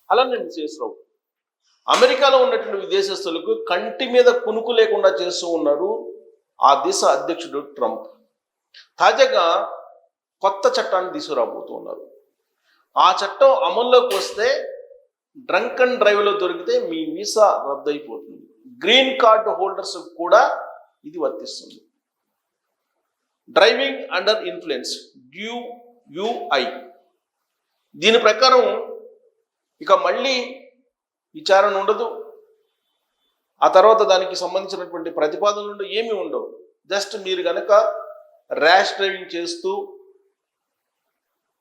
అలానే శేషరావు అమెరికాలో ఉన్నటువంటి విదేశస్తులకు కంటి మీద కునుకు లేకుండా చేస్తూ ఉన్నారు ఆ దేశ అధ్యక్షుడు ట్రంప్. తాజాగా కొత్త చట్టాన్ని తీసుకురాబోతూ ఉన్నారు. ఆ చట్టం అమల్లోకి వస్తే డ్రంక్ అండ్ డ్రైవ్లో దొరికితే మీ వీసా రద్దయిపోతుంది. గ్రీన్ కార్డు హోల్డర్స్ కూడా ఇది వర్తిస్తుంది. Driving under influence DUI. దీని ప్రకారం ఇక మళ్ళీ విచారణ ఉండదు. ఆ తర్వాత దానికి సంబంధించినటువంటి ప్రతిపాదనలు ఏమీ ఉండవు. జస్ట్ మీరు కనుక ర్యాష్ డ్రైవింగ్ చేస్తూ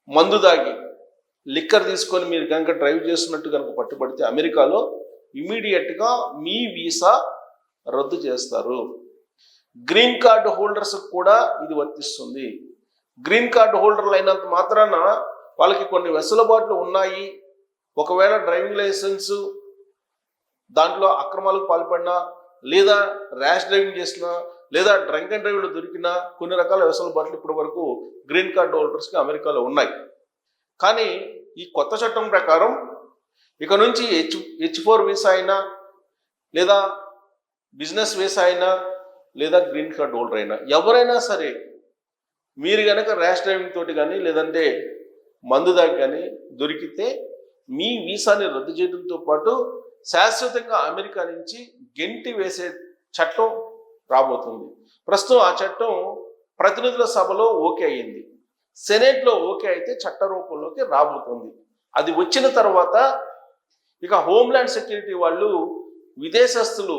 మందు దాగి లిక్కర్ తీసుకొని మీరు కనుక డ్రైవ్ చేస్తున్నట్టు కనుక పట్టుబడితే అమెరికాలో ఇమీడియట్గా మీ వీసా రద్దు చేస్తారు. గ్రీన్ కార్డు హోల్డర్స్ కూడా ఇది వర్తిస్తుంది. గ్రీన్ కార్డు హోల్డర్లు అయినంత మాత్రాన వాళ్ళకి కొన్ని వెసులుబాట్లు ఉన్నాయి. ఒకవేళ డ్రైవింగ్ లైసెన్సు దాంట్లో అక్రమాలకు పాల్పడినా, లేదా ర్యాష్ డ్రైవింగ్ చేసినా, లేదా డ్రంక్ అండ్ డ్రైవ్లో దొరికినా కొన్ని రకాల వెసులుబాట్లు ఇప్పటి వరకు గ్రీన్ కార్డు హోల్డర్స్కి అమెరికాలో ఉన్నాయి. కానీ ఈ కొత్త చట్టం ప్రకారం ఇక నుంచి H4 వీసా అయినా, లేదా బిజినెస్ వీసా అయినా, లేదా గ్రీన్ కార్డు హోల్డర్ అయినా ఎవరైనా సరే మీరు కనుక ర్యాష్ డ్రైవింగ్ తోటి కానీ లేదంటే మందు దాకా కానీ దొరికితే మీ వీసాని రద్దు చేయడంతో పాటు శాశ్వతంగా అమెరికా నుంచి గెంటి వేసే చట్టం రాబోతుంది. ప్రస్తుతం ఆ చట్టం ప్రతినిధుల సభలో ఓకే అయ్యింది. సెనేట్లో ఓకే అయితే చట్ట రూపంలోకి రాబోతుంది. అది వచ్చిన తర్వాత ఇక హోమ్ల్యాండ్ సెక్యూరిటీ వాళ్ళు విదేశస్తులు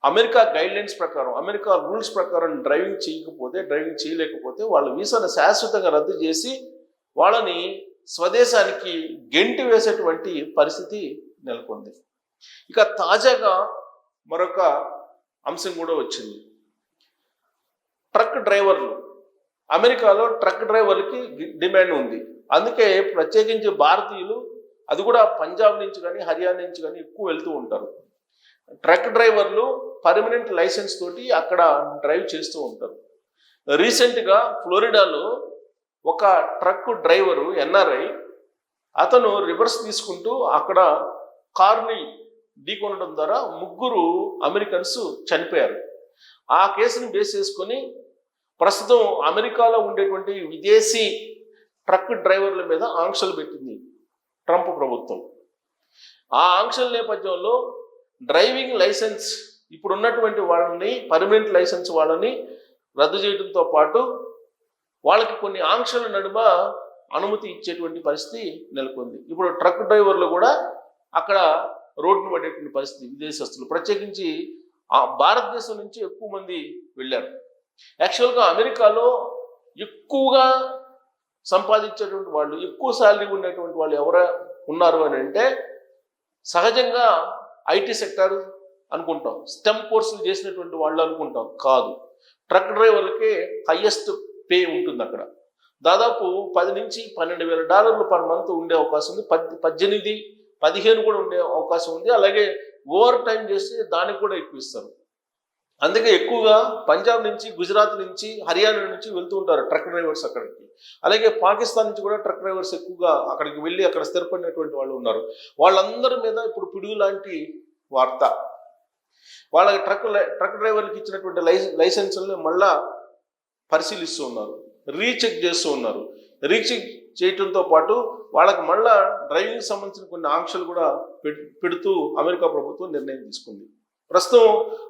అమెరికా గైడ్లైన్స్ ప్రకారం, అమెరికా రూల్స్ ప్రకారం డ్రైవింగ్ చేయలేకపోతే వాళ్ళ వీసాను శాశ్వతంగా రద్దు చేసి వాళ్ళని స్వదేశానికి గెంటి వేసేటువంటి పరిస్థితి నెలకొంది. ఇక తాజాగా మరొక అంశం కూడా వచ్చింది. ట్రక్ డ్రైవర్లు, అమెరికాలో ట్రక్ డ్రైవర్లకి డిమాండ్ ఉంది. అందుకే ప్రత్యేకించి భారతీయులు, అది కూడా పంజాబ్ నుంచి కానీ హర్యానా నుంచి కానీ ఎక్కువ వెళ్తూ ఉంటారు. ట్రక్ డ్రైవర్లు పర్మనెంట్ లైసెన్స్ తోటి అక్కడ డ్రైవ్ చేస్తూ ఉంటారు. రీసెంట్గా ఫ్లోరిడాలో ఒక ట్రక్ డ్రైవరు NRI అతను రివర్స్ తీసుకుంటూ అక్కడ కార్ని ఢీకొనడం ద్వారా 3 అమెరికన్స్ చనిపోయారు. ఆ కేసుని బేస్ చేసుకొని ప్రస్తుతం అమెరికాలో ఉండేటువంటి విదేశీ ట్రక్ డ్రైవర్ల మీద ఆంక్షలు పెట్టింది ట్రంప్ ప్రభుత్వం. ఆ ఆంక్షల నేపథ్యంలో డ్రైవింగ్ లైసెన్స్ ఇప్పుడున్నటువంటి వాళ్ళని, పర్మనెంట్ లైసెన్స్ వాళ్ళని రద్దు చేయడంతో పాటు వాళ్ళకి కొన్ని ఆంక్షల నడుమ అనుమతి ఇచ్చేటువంటి పరిస్థితి నెలకొంది. ఇప్పుడు ట్రక్ డ్రైవర్లు కూడా అక్కడ రోడ్డును పడేటువంటి పరిస్థితి. విదేశస్తులు ప్రత్యేకించి భారతదేశం నుంచి ఎక్కువ మంది వెళ్ళారు. యాక్చువల్గా అమెరికాలో ఎక్కువగా సంపాదించేటువంటి వాళ్ళు, ఎక్కువ శాలరీ ఉండేటువంటి వాళ్ళు ఎవరు ఉన్నారు అని అంటే సహజంగా IT సెక్టర్ అనుకుంటాం, స్టెమ్ కోర్సులు చేసినటువంటి వాళ్ళు అనుకుంటాం. కాదు, ట్రక్ డ్రైవర్లకే హయ్యెస్ట్ పే ఉంటుంది. అక్కడ దాదాపు 10 నుంచి $12,000 పర్ మంత్ ఉండే అవకాశం ఉంది. 18, 15 కూడా ఉండే అవకాశం ఉంది. అలాగే ఓవర్ టైం చేస్తే దానికి కూడా ఎక్కువ ఇస్తారు. అందుకే ఎక్కువగా పంజాబ్ నుంచి, గుజరాత్ నుంచి, హర్యానా నుంచి వెళ్తూ ఉంటారు ట్రక్ డ్రైవర్స్ అక్కడికి. అలాగే పాకిస్తాన్ నుంచి కూడా ట్రక్ డ్రైవర్స్ ఎక్కువగా అక్కడికి వెళ్ళి అక్కడ స్థిరపడినటువంటి వాళ్ళు ఉన్నారు. వాళ్ళందరి మీద ఇప్పుడు పిడుగు లాంటి వార్త. వాళ్ళకి ట్రక్ డ్రైవర్కి ఇచ్చినటువంటి లైసెన్సులను మళ్ళా పరిశీలిస్తూ ఉన్నారు, రీచెక్ చేస్తూ ఉన్నారు. రీచెక్ చేయడంతో పాటు వాళ్ళకి మళ్ళా డ్రైవింగ్ సంబంధించిన కొన్ని ఆంక్షలు కూడా పెడుతూ అమెరికా ప్రభుత్వం నిర్ణయం తీసుకుంది. ప్రస్తుతం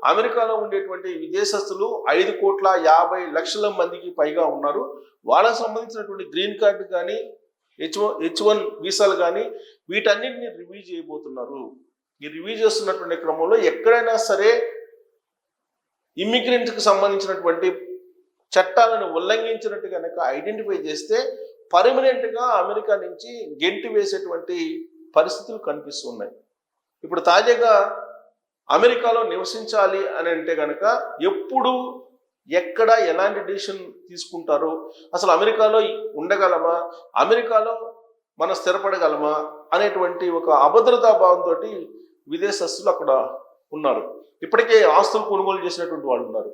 అమెరికాలో ఉండేటువంటి విదేశస్తులు 5,50,00,000 మందికి పైగా ఉన్నారు. వాళ్ళకు సంబంధించినటువంటి గ్రీన్ కార్డు కానీ, H1 వీసాలు కానీ వీటన్నిటిని రివ్యూ చేయబోతున్నారు. ఈ రివ్యూ చేస్తున్నటువంటి క్రమంలో ఎక్కడైనా సరే ఇమ్మిగ్రెంట్కి సంబంధించినటువంటి చట్టాలను ఉల్లంఘించినట్టు కనుక ఐడెంటిఫై చేస్తే పర్మనెంట్గా అమెరికా నుంచి గెంటి వేసేటువంటి పరిస్థితులు కనిపిస్తున్నాయి. ఇప్పుడు తాజాగా అమెరికాలో నివసించాలి అని అంటే కనుక ఎప్పుడు ఎక్కడ ఎలాంటి డిసిషన్ తీసుకుంటారో, అసలు అమెరికాలో ఉండగలమా, అమెరికాలో మనం స్థిరపడగలమా అనేటువంటి ఒక అభద్రతా భావంతో విదేశస్తులు అక్కడ ఉన్నారు. ఇప్పటికే ఆస్తులు కొనుగోలు చేసినటువంటి వాళ్ళు ఉన్నారు.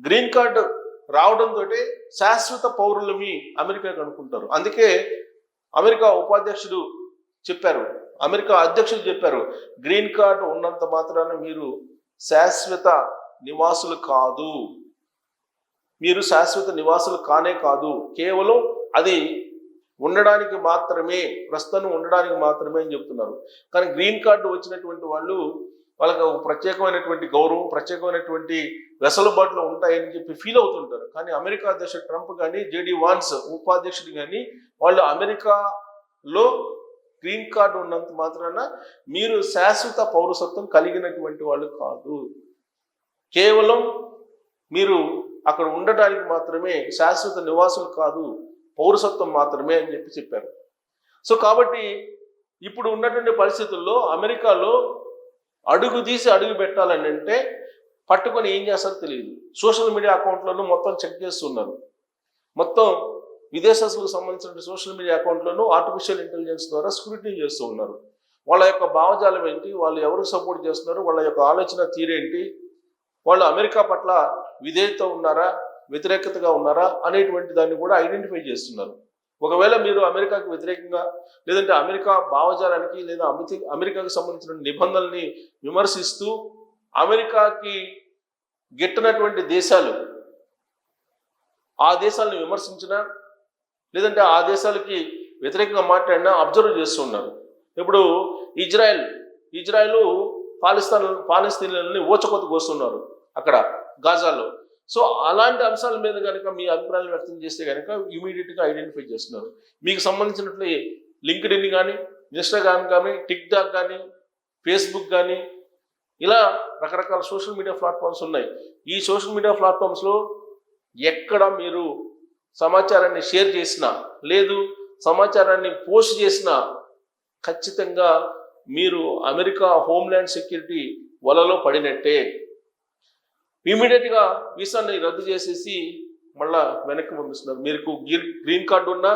గ్రీన్ కార్డు రావడంతో శాశ్వత పౌరులమి అమెరికాకి అనుకుంటారు. అందుకే అమెరికా ఉపాధ్యక్షుడు చెప్పారు, అమెరికా అధ్యక్షుడు చెప్పారు, గ్రీన్ కార్డు ఉన్నంత మాత్రాన మీరు శాశ్వత నివాసులు కాదు, మీరు శాశ్వత నివాసులు కానే కాదు, కేవలం అది ఉండడానికి మాత్రమే, ప్రస్తుతం ఉండడానికి మాత్రమే అని చెప్తున్నారు. కానీ గ్రీన్ కార్డు వచ్చినటువంటి వాళ్ళు వాళ్ళకి ఒక ప్రత్యేకమైనటువంటి గౌరవం, ప్రత్యేకమైనటువంటి వెసులుబాట్లు ఉంటాయని చెప్పి ఫీల్ అవుతుంటారు. కానీ అమెరికా అధ్యక్షుడు ట్రంప్ కానీ, జేడీ వాన్స్ ఉపాధ్యక్షుడు కానీ వాళ్ళు అమెరికాలో గ్రీన్ కార్డు ఉన్నంత మాత్రాన మీరు శాశ్వత పౌరసత్వం కలిగినటువంటి వాళ్ళు కాదు, కేవలం మీరు అక్కడ ఉండడానికి మాత్రమే, శాశ్వత నివాసులు కాదు, పౌరసత్వం మాత్రమే అని చెప్పారు. సో కాబట్టి ఇప్పుడు ఉన్నటువంటి పరిస్థితుల్లో అమెరికాలో అడుగు తీసి అడుగు పెట్టాలని అంటే పట్టుకొని ఏం చేస్తారో తెలియదు. సోషల్ మీడియా అకౌంట్లను మొత్తం చెక్ చేస్తున్నారు. మొత్తం విదేశస్తులకు సంబంధించిన సోషల్ మీడియా అకౌంట్లను ఆర్టిఫిషియల్ ఇంటెలిజెన్స్ ద్వారా స్క్రూటినీ చేస్తూ ఉన్నారు. వాళ్ళ యొక్క భావజాలం ఏంటి, వాళ్ళు ఎవరికి సపోర్ట్ చేస్తున్నారు, వాళ్ళ యొక్క ఆలోచన తీరేంటి, వాళ్ళు అమెరికా పట్ల విధేయత ఉన్నారా, వ్యతిరేకతగా ఉన్నారా అనేటువంటి దాన్ని కూడా ఐడెంటిఫై చేస్తున్నారు. ఒకవేళ మీరు అమెరికాకి వ్యతిరేకంగా, లేదంటే అమెరికా భావజాలానికి లేదా అమెరికాకు సంబంధించిన నిబంధనల్ని విమర్శిస్తూ అమెరికాకి గిట్టనటువంటి దేశాలు ఆ దేశాలను విమర్శించినా, లేదంటే ఆ దేశాలకి వ్యతిరేకంగా మాట్లాడినా అబ్జర్వ్ చేస్తున్నారు. ఇప్పుడు ఇజ్రాయెల్ పాలస్తీనాలని ఊచకొత్తకు వస్తున్నారు అక్కడ గాజాలో. సో అలాంటి అంశాల మీద కనుక మీ అభిప్రాయాలు వ్యక్తం చేస్తే కనుక ఇమీడియట్గా ఐడెంటిఫై చేస్తున్నారు. మీకు సంబంధించినట్లు లింక్డ్ ఇన్ కానీ, ఇన్స్టాగ్రామ్ కానీ, టిక్ టాక్ కానీ, ఫేస్బుక్ కానీ, ఇలా రకరకాల సోషల్ మీడియా ప్లాట్ఫామ్స్ ఉన్నాయి. ఈ సోషల్ మీడియా ప్లాట్ఫామ్స్లో ఎక్కడ మీరు సమాచారాన్ని షేర్ చేసినా, లేదు సమాచారాన్ని పోస్ట్ చేసినా ఖచ్చితంగా మీరు అమెరికా హోమ్ల్యాండ్ సెక్యూరిటీ వలలో పడినట్టే. ఇమీడియట్గా వీసాని రద్దు చేసేసి మళ్ళా వెనక్కి పంపిస్తున్నారు. మీకు గ్రీన్ కార్డు ఉన్నా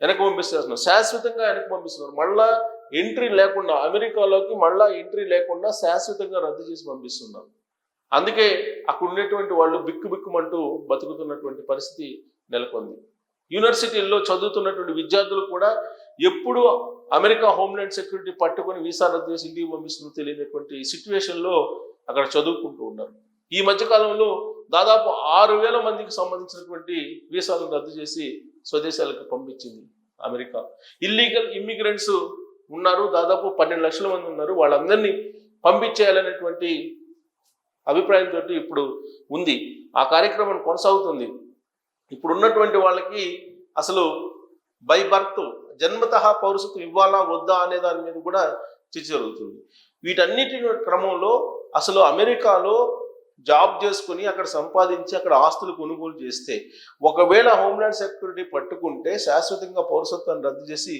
వెనక్కి పంపిస్తున్నారు, శాశ్వతంగా వెనక్కి పంపిస్తున్నారు. మళ్ళా ఎంట్రీ లేకుండా అమెరికాలోకి మళ్ళా ఎంట్రీ లేకుండా శాశ్వతంగా రద్దు చేసి పంపిస్తున్నారు. అందుకే అక్కడ ఉండేటువంటి వాళ్ళు బిక్కుమంటూ బతుకుతున్నటువంటి పరిస్థితి నెలకొంది. యూనివర్సిటీల్లో చదువుతున్నటువంటి విద్యార్థులు కూడా ఎప్పుడు అమెరికా హోమ్ల్యాండ్ సెక్యూరిటీ పట్టుకొని వీసా రద్దు చేసి ఇంటికి పంపిస్తుందో తెలియనటువంటి సిచ్యువేషన్లో అక్కడ చదువుకుంటూ ఉన్నారు. ఈ మధ్యకాలంలో దాదాపు 6,000 మందికి సంబంధించినటువంటి వీసాలను రద్దు చేసి స్వదేశాలకు పంపించింది అమెరికా. ఇల్లీగల్ ఇమ్మిగ్రెంట్స్ ఉన్నారు, దాదాపు 12 లక్షల మంది ఉన్నారు. వాళ్ళందరినీ పంపించేయాలనేటువంటి అభిప్రాయంతో ఇప్పుడు ఉంది. ఆ కార్యక్రమం కొనసాగుతుంది. ఇప్పుడు ఉన్నటువంటి వాళ్ళకి అసలు బై బర్త్ జన్మతః పౌరసత్వం ఇవ్వాలా వద్దా అనే దాని మీద కూడా చర్చ జరుగుతుంది. వీటన్నిటి క్రమంలో అసలు అమెరికాలో జాబ్ చేసుకుని అక్కడ సంపాదించి అక్కడ ఆస్తులు కొనుగోలు చేస్తే, ఒకవేళ హోమ్ల్యాండ్ సెక్యూరిటీ పట్టుకుంటే శాశ్వతంగా పౌరసత్వాన్ని రద్దు చేసి,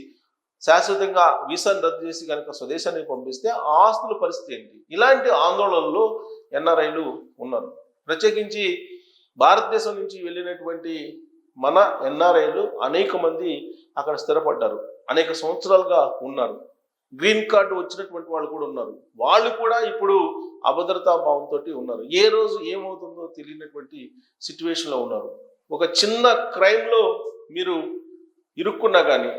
శాశ్వతంగా వీసాను రద్దు చేసి కనుక స్వదేశానికి పంపిస్తే ఆ ఆస్తుల పరిస్థితి ఏంటి? ఇలాంటి ఆందోళనలు ఎన్ఆర్ఐలు ఉన్నారు. ప్రత్యేకించి భారతదేశం నుంచి వెళ్ళినటువంటి మన ఎన్ఆర్ఐలు అనేక మంది అక్కడ స్థిరపడ్డారు, అనేక సంవత్సరాలుగా ఉన్నారు. గ్రీన్ కార్డు వచ్చినటువంటి వాళ్ళు కూడా ఉన్నారు. వాళ్ళు కూడా ఇప్పుడు అభద్రతా భావంతో ఉన్నారు. ఏ రోజు ఏమవుతుందో తెలియనటువంటి సిచ్యువేషన్లో ఉన్నారు. ఒక చిన్న క్రైమ్లో మీరు ఇరుక్కున్నా కానీ,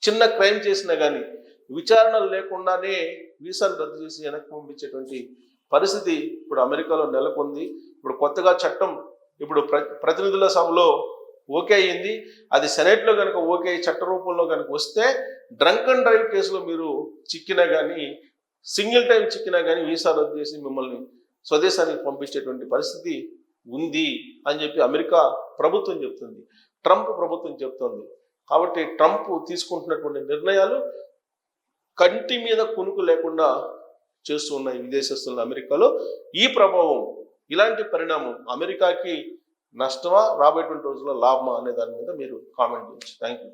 చిన్న క్రైమ్ చేసినా కానీ విచారణలు లేకుండానే వీసాలు రద్దు చేసి వెనక్కి పంపించేటువంటి పరిస్థితి ఇప్పుడు అమెరికాలో నెలకొంది. ఇప్పుడు కొత్తగా చట్టం ఇప్పుడు ప్రతినిధుల సభలో ఓకే అయ్యింది. అది సెనేట్లో కనుక ఓకే చట్ట రూపంలో కనుక వస్తే డ్రంక్ అండ్ డ్రైవ్ కేసులో మీరు చిక్కినా కానీ, సింగిల్ టైం చిక్కినా కానీ వీసా రద్దు చేసి మిమ్మల్ని స్వదేశానికి పంపించేటువంటి పరిస్థితి ఉంది అని చెప్పి అమెరికా ప్రభుత్వం చెప్తుంది, ట్రంప్ ప్రభుత్వం చెప్తుంది. కాబట్టి ట్రంప్ తీసుకుంటున్నటువంటి నిర్ణయాలు కంటి మీద కునుకు లేకుండా చేస్తూ ఉన్నాయి విదేశస్తులను అమెరికాలో. ఈ ప్రభావం, ఇలాంటి పరిణామం అమెరికాకి నష్టమా, రాబోయేటువంటి రోజుల్లో లాభమా అనే దాని మీద మీరు కామెంట్ చేయొచ్చు. Thank you.